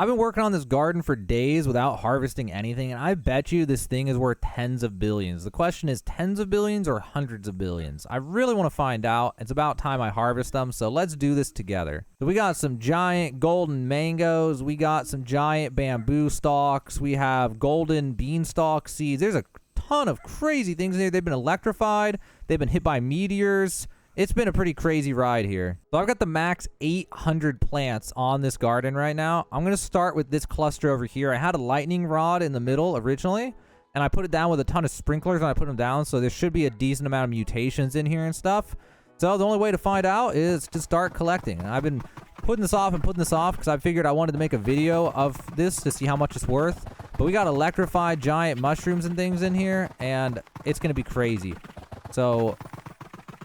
I've been working on this garden for days without harvesting anything, and I bet you this thing is worth tens of billions. The question is tens of billions or hundreds of billions? I really want to find out. It's about time I harvest them, so let's do this together. So we got some giant golden mangoes. We got some giant bamboo stalks. We have golden beanstalk seeds. There's a ton of crazy things in here. They've been electrified. They've been hit by meteors. It's been a pretty crazy ride here. So I've got the max 800 plants on this garden right now. I'm going to start with this cluster over here. I had a lightning rod in the middle originally, and I put it down with a ton of sprinklers and I put them down, so there should be a decent amount of mutations in here and stuff. So the only way to find out is to start collecting. And I've been putting this off because I figured I wanted to make a video of this to see how much it's worth. But we got electrified giant mushrooms and things in here, and it's going to be crazy. So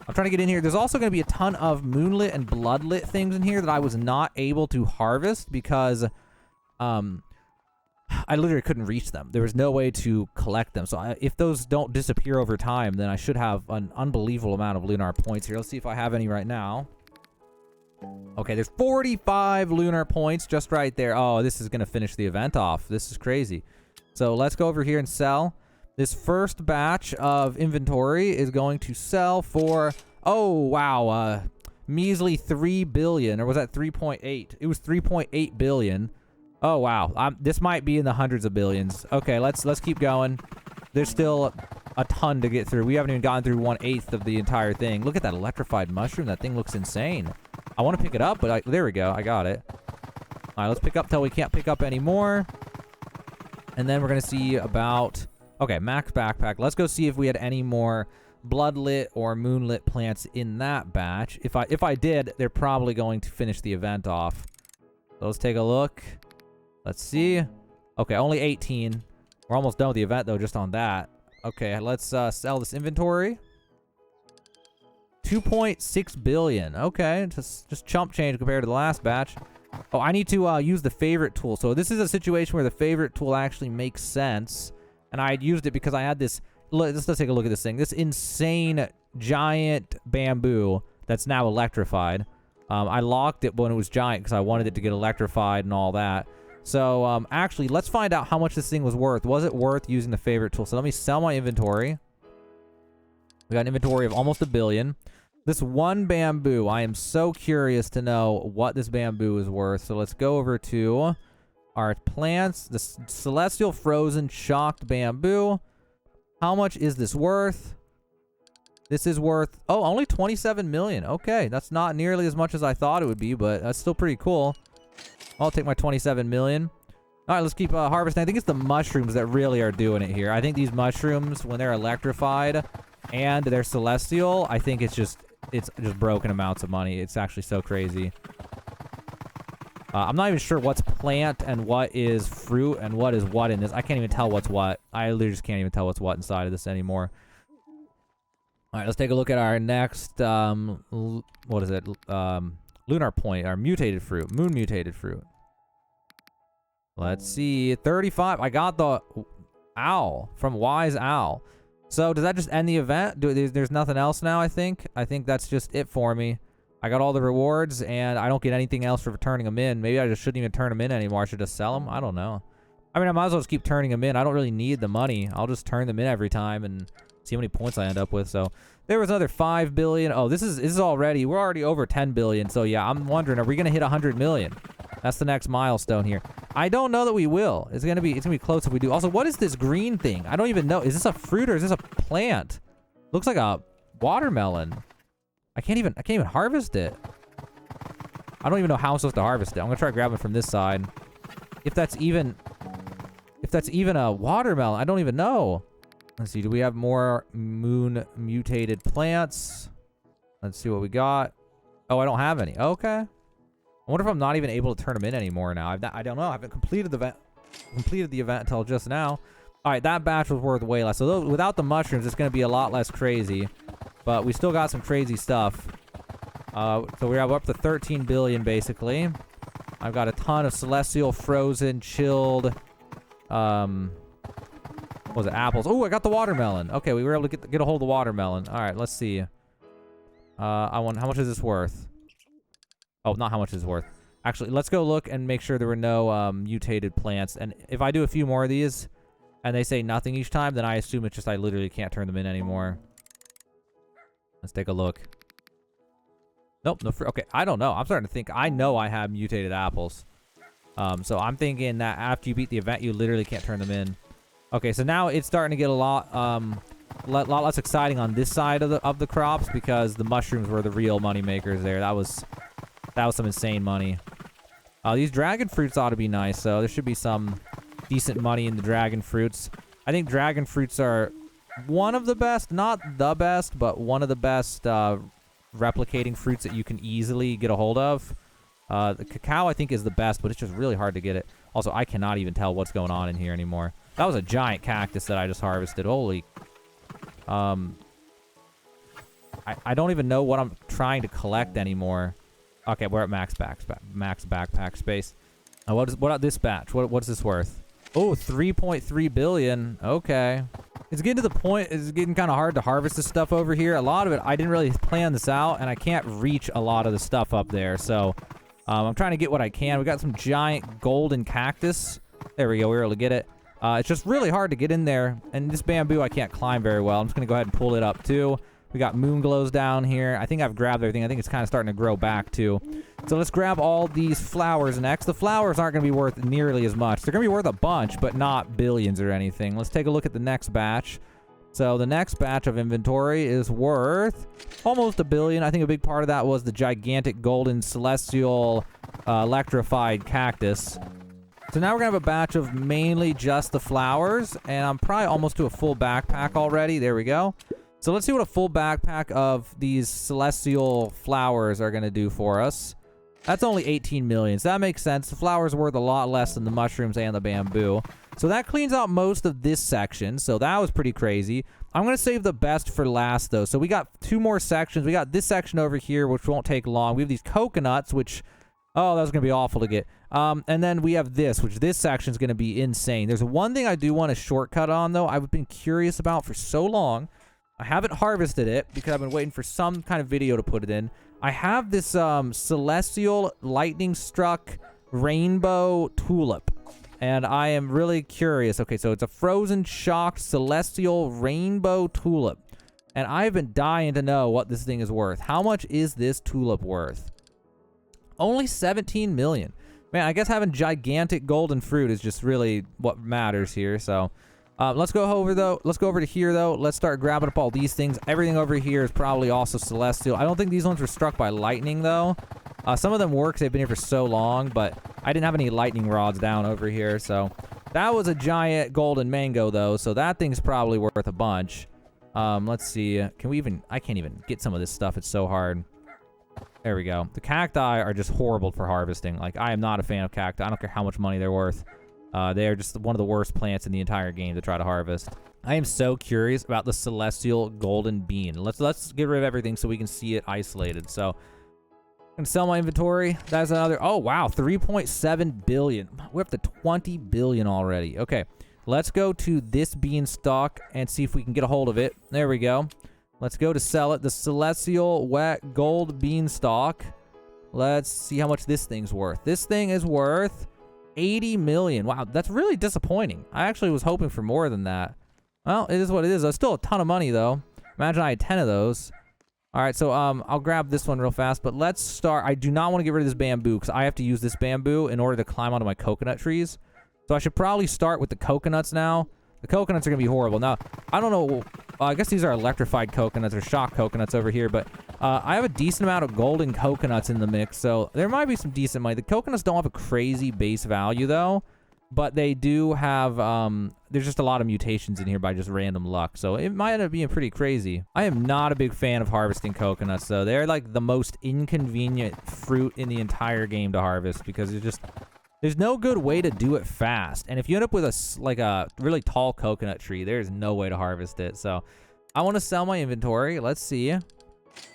I'm trying to get in here. There's also going to be a ton of moonlit and bloodlit things in here that I was not able to harvest because I literally couldn't reach them. There was no way to collect them. So if those don't disappear over time, then I should have an unbelievable amount of lunar points here. Let's see if I have any right now. Okay, there's 45 lunar points just right there. Oh, this is going to finish the event off. This is crazy. So let's go over here and sell. This first batch of inventory is going to sell for, oh, wow, measly 3 billion. Or was that 3.8? It was 3.8 billion. Oh, wow. This might be in the hundreds of billions. Okay, let's keep going. There's still a ton to get through. We haven't even gotten through 1/8 of the entire thing. Look at that electrified mushroom. That thing looks insane. I want to pick it up, but there we go. I got it. All right, let's pick up till we can't pick up anymore. And then we're going to see about... Okay, max backpack. Let's go see if we had any more bloodlit or moonlit plants in that batch. If I did, they're probably going to finish the event off. So let's take a look. Let's see. Okay, only 18. We're almost done with the event, though, just on that. Okay, let's sell this inventory. 2.6 billion. Okay, just chump change compared to the last batch. Oh, I need to use the favorite tool. So this is a situation where the favorite tool actually makes sense. And I had used it because I had this... Let's take a look at this thing. This insane giant bamboo that's now electrified. I locked it when it was giant because I wanted it to get electrified and all that. So, actually, let's find out how much this thing was worth. Was it worth using the favorite tool? So let me sell my inventory. We got an inventory of almost 1 billion. This one bamboo, I am so curious to know what this bamboo is worth. So let's go over to our plants. The celestial frozen shocked bamboo. How much is this worth? This is worth, oh, only 27 million. Okay, that's not nearly as much as I thought it would be, but that's still pretty cool. I'll take my 27 million. All right, let's keep harvesting. I think it's the mushrooms that really are doing it here. I think these mushrooms, when they're electrified and they're celestial, I think it's just broken amounts of money. It's actually so crazy. I'm not even sure what's plant and what is fruit and what is what in this. I can't even tell what's what. I literally just can't even tell what's what inside of this anymore. All right, let's take a look at our next, what is it? Lunar point, our mutated fruit, moon mutated fruit. Let's see, 35. I got the owl from Wise Owl. So does that just end the event? There's nothing else now, I think. I think that's just it for me. I got all the rewards, and I don't get anything else for turning them in. Maybe I just shouldn't even turn them in anymore. I should just sell them. I don't know. I mean, I might as well just keep turning them in. I don't really need the money. I'll just turn them in every time and see how many points I end up with. So there was another 5 billion. Oh, this is already, we're already over 10 billion. So yeah, I'm wondering, are we going to hit 100 million? That's the next milestone here. I don't know that we will. It's going to be close if we do. Also, what is this green thing? I don't even know. Is this a fruit or is this a plant? Looks like a watermelon. I can't even harvest it. I don't even know how I'm supposed to harvest it. I'm gonna try grabbing from this side. If that's even a watermelon, I don't even know. Let's see, do we have more moon mutated plants? Let's see what we got. Oh, I don't have any. Okay. I wonder if I'm not even able to turn them in anymore now. I don't know. I haven't completed the event until just now. All right, that batch was worth way less. So those, without the mushrooms, it's gonna be a lot less crazy. But we still got some crazy stuff. So we're up to 13 billion, basically. I've got a ton of celestial, frozen, chilled, what was it, apples. Oh, I got the watermelon. Okay, we were able to get a hold of the watermelon. All right, let's see. How much is this worth? Oh, not how much is it worth. Actually, let's go look and make sure there were no mutated plants. And if I do a few more of these and they say nothing each time, then I assume it's just I literally can't turn them in anymore. Let's take a look. Nope, no fruit. Okay, I don't know. I'm starting to think I know I have mutated apples. So I'm thinking that after you beat the event, you literally can't turn them in. Okay, so now it's starting to get a lot less exciting on this side of the crops because the mushrooms were the real money makers there. That was some insane money. These dragon fruits ought to be nice, so there should be some decent money in the dragon fruits. I think dragon fruits are one of the best, not the best, but one of the best replicating fruits that you can easily get a hold of. The cacao, I think, is the best, but it's just really hard to get it. Also, I cannot even tell what's going on in here anymore. That was a giant cactus that I just harvested. Holy. I don't even know what I'm trying to collect anymore. Okay, we're at max backpack space. What about this batch? What's this worth? Oh, 3.3 billion. Okay. It's getting to the point, it's getting kind of hard to harvest this stuff over here. A lot of it, I didn't really plan this out, and I can't reach a lot of the stuff up there. So, I'm trying to get what I can. We got some giant golden cactus. There we go. We were able to get it. It's just really hard to get in there. And this bamboo, I can't climb very well. I'm just going to go ahead and pull it up, too. We got moon glows down here. I think I've grabbed everything. I think it's kind of starting to grow back, too. So let's grab all these flowers next. The flowers aren't going to be worth nearly as much. They're going to be worth a bunch, but not billions or anything. Let's take a look at the next batch. So the next batch of inventory is worth almost $1 billion. I think a big part of that was the gigantic golden celestial electrified cactus. So now we're going to have a batch of mainly just the flowers, and I'm probably almost to a full backpack already. There we go. So let's see what a full backpack of these celestial flowers are going to do for us. That's only 18 million, so that makes sense. The flowers are worth a lot less than the mushrooms and the bamboo. So that cleans out most of this section, so that was pretty crazy. I'm going to save the best for last, though. So we got 2 more sections. We got this section over here, which won't take long. We have these coconuts, which... oh, that was going to be awful to get. And then we have this, which this section is going to be insane. There's one thing I do want to shortcut on, though. I've been curious about for so long. I haven't harvested it because I've been waiting for some kind of video to put it in. I have this celestial lightning struck rainbow tulip. And I am really curious. Okay, so it's a frozen shocked celestial rainbow tulip. And I've been dying to know what this thing is worth. How much is this tulip worth? Only 17 million. Man, I guess having gigantic golden fruit is just really what matters here. So let's go over to here though. Let's start grabbing up all these things. Everything over here is probably also celestial. I don't think these ones were struck by lightning though. Some of them were because they've been here for so long, but I didn't have any lightning rods down over here. So that was a giant golden mango though. So that thing's probably worth a bunch. Let's see. Can we even... I can't even get some of this stuff. It's so hard. There we go. The cacti are just horrible for harvesting. Like, I am not a fan of cacti. I don't care how much money they're worth. They are just one of the worst plants in the entire game to try to harvest. I am so curious about the celestial golden bean. Let's get rid of everything so we can see it isolated. So, I'm gonna sell my inventory. That's another... oh, wow. 3.7 billion. We're up to 20 billion already. Okay. Let's go to this beanstalk and see if we can get a hold of it. There we go. Let's go to sell it. The celestial wet gold beanstalk. Let's see how much this thing's worth. This thing is worth 80 million. Wow, that's really disappointing. I actually was hoping for more than that. Well, it is what it is. It's still a ton of money, though. Imagine I had 10 of those. All right, so I'll grab this one real fast, but let's start. I do not want to get rid of this bamboo because I have to use this bamboo in order to climb onto my coconut trees. So I should probably start with the coconuts now. The coconuts are going to be horrible. Now, I don't know. I guess these are electrified coconuts or shock coconuts over here, but I have a decent amount of golden coconuts in the mix, so there might be some decent money. The coconuts don't have a crazy base value, though, but they do have, there's just a lot of mutations in here by just random luck, so it might end up being pretty crazy. I am not a big fan of harvesting coconuts, though. They're like the most inconvenient fruit in the entire game to harvest because it's just... there's no good way to do it fast. And if you end up with a really tall coconut tree, there's no way to harvest it. So I want to sell my inventory. Let's see.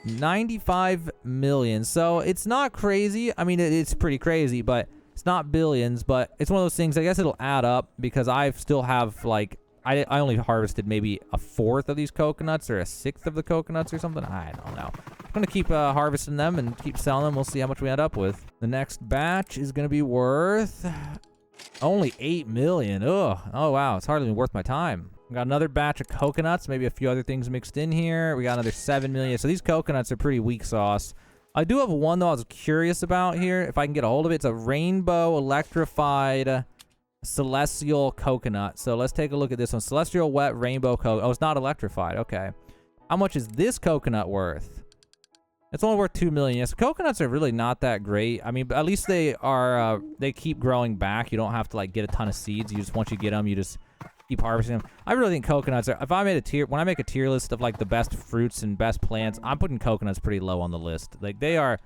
95 million. So it's not crazy. I mean, it's pretty crazy, but it's not billions. But it's one of those things, I guess it'll add up because I still have like, I only harvested maybe a fourth of these coconuts or a sixth of the coconuts or something. I don't know. going to keep harvesting them and keep selling them. We'll see how much we end up with. The next batch is going to be worth only 8 million. Ugh. Oh, wow. It's hardly even worth my time. We got another batch of coconuts, maybe a few other things mixed in here. We got another 7 million. So these coconuts are pretty weak sauce. I do have one, though, I was curious about here, if I can get a hold of it. It's a rainbow electrified celestial coconut. So let's take a look at this one. Celestial wet rainbow coconut. Oh, it's not electrified. Okay. How much is this coconut worth? It's only worth 2 million. Yes, coconuts are really not that great. I mean, but at least they are, they keep growing back. You don't have to, like, get a ton of seeds. You just, once you get them, you just keep harvesting them. I really think coconuts are, if I made a tier, when I make a tier list of like the best fruits and best plants, I'm putting coconuts pretty low on the list. Like I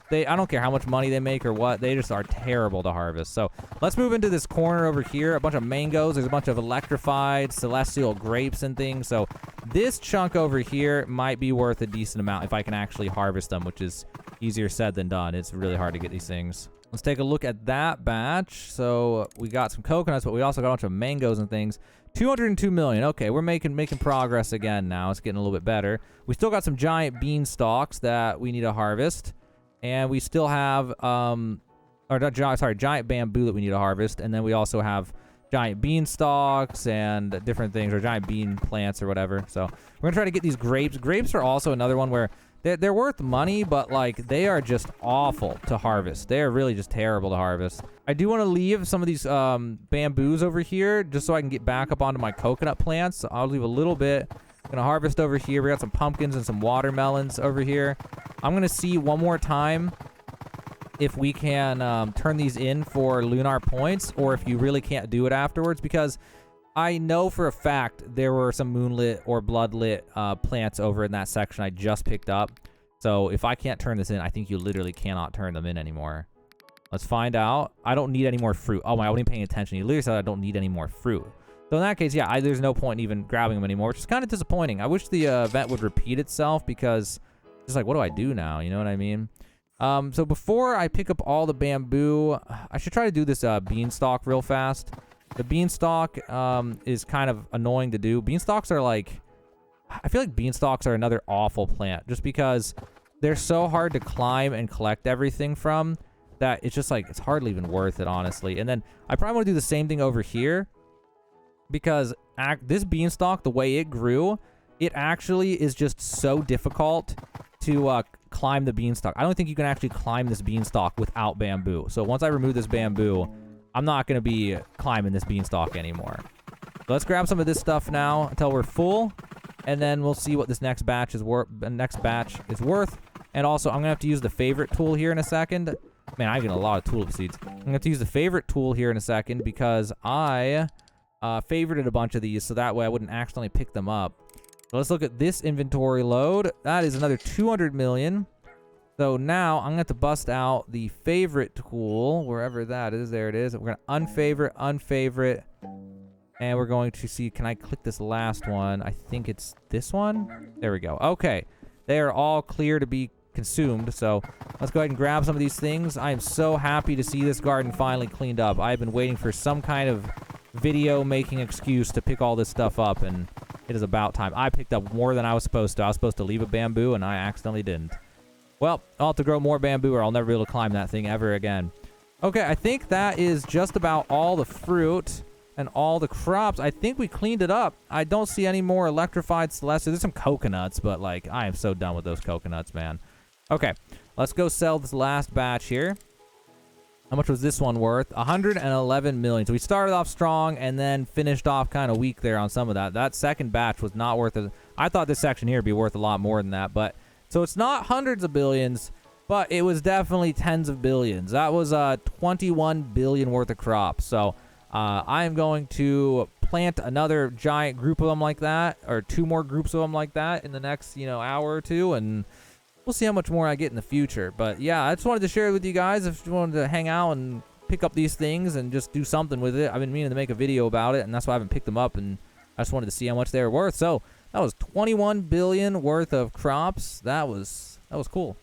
don't care how much money they make or what, they just are terrible to harvest. So let's move into this corner over here. A bunch of mangoes. There's a bunch of electrified celestial grapes and things. So this chunk over here might be worth a decent amount if I can actually harvest them, which is easier said than done. It's really hard to get these things. Let's take a look at that batch. So we got some coconuts, but we also got a bunch of mangoes and things. 202 million. Okay, we're making progress again now. It's getting a little bit better. We still got some giant bean stalks that we need to harvest. And we still have, giant bamboo that we need to harvest. And then we also have giant bean stalks and different things, or giant bean plants or whatever. So we're going to try to get these grapes. Grapes are also another one where they're worth money, but like they are just awful to harvest. They are really just terrible to harvest. I do want to leave some of these bamboos over here just so I can get back up onto my coconut plants. So I'll leave a little bit. I'm gonna harvest over here. We got some pumpkins and some watermelons over here. I'm gonna see one more time if we can turn these in for lunar points, or if you really can't do it afterwards, because I know for a fact there were some moonlit or bloodlit plants over in that section I just picked up. So if I can't turn this in, I think you literally cannot turn them in anymore. Let's find out. I don't need any more fruit. Oh my, I wasn't even paying attention. You literally said I don't need any more fruit. So in that case, yeah, there's no point in even grabbing them anymore, which is kind of disappointing. I wish the event would repeat itself, because it's like, what do I do now? You know what I mean? So before I pick up all the bamboo, I should try to do this beanstalk real fast. The beanstalk is kind of annoying to do. Beanstalks are like, I feel like beanstalks are another awful plant, just because they're so hard to climb and collect everything from that it's just like, it's hardly even worth it, honestly. And then I probably want to do the same thing over here, because this beanstalk, the way it grew, it actually is just so difficult to climb the beanstalk. I don't think you can actually climb this beanstalk without bamboo. So once I remove this bamboo, I'm not going to be climbing this beanstalk anymore. So let's grab some of this stuff now until we're full, and then we'll see what this next batch is worth. And also, I'm going to have to use the favorite tool here in a second. Man, I get a lot of tulip seeds. I'm going to have to use the favorite tool here in a second, because I favorited a bunch of these, so that way I wouldn't accidentally pick them up. So let's look at this inventory load. That is another 200 million. So now I'm going to have to bust out the favorite tool, wherever that is. There it is. We're going to unfavorite. And we're going to see, can I click this last one? I think it's this one. There we go. Okay. They are all clear to be consumed. So let's go ahead and grab some of these things. I am so happy to see this garden finally cleaned up. I've been waiting for some kind of video making excuse to pick all this stuff up, and it is about time. I picked up more than I was supposed to. I was supposed to leave a bamboo, and I accidentally didn't. Well, I'll have to grow more bamboo, or I'll never be able to climb that thing ever again. Okay, I think that is just about all the fruit and all the crops. I think we cleaned it up. I don't see any more electrified celestial. There's some coconuts, but like, I am so done with those coconuts, man. Okay, let's go sell this last batch here. How much was this one worth? 111 million. So we started off strong and then finished off kind of weak there on some of that. That second batch was not worth it. I thought this section here would be worth a lot more than that, but so it's not hundreds of billions, but it was definitely tens of billions. That was 21 billion worth of crops. So I am going to plant another giant group of them like that, or 2 more groups of them like that in the next, hour or two, and we'll see how much more I get in the future. But yeah, I just wanted to share it with you guys. If you wanted to hang out and pick up these things and just do something with it, I've been meaning to make a video about it, and that's why I haven't picked them up, and I just wanted to see how much they were worth. So that was 21 billion worth of crops. That was cool.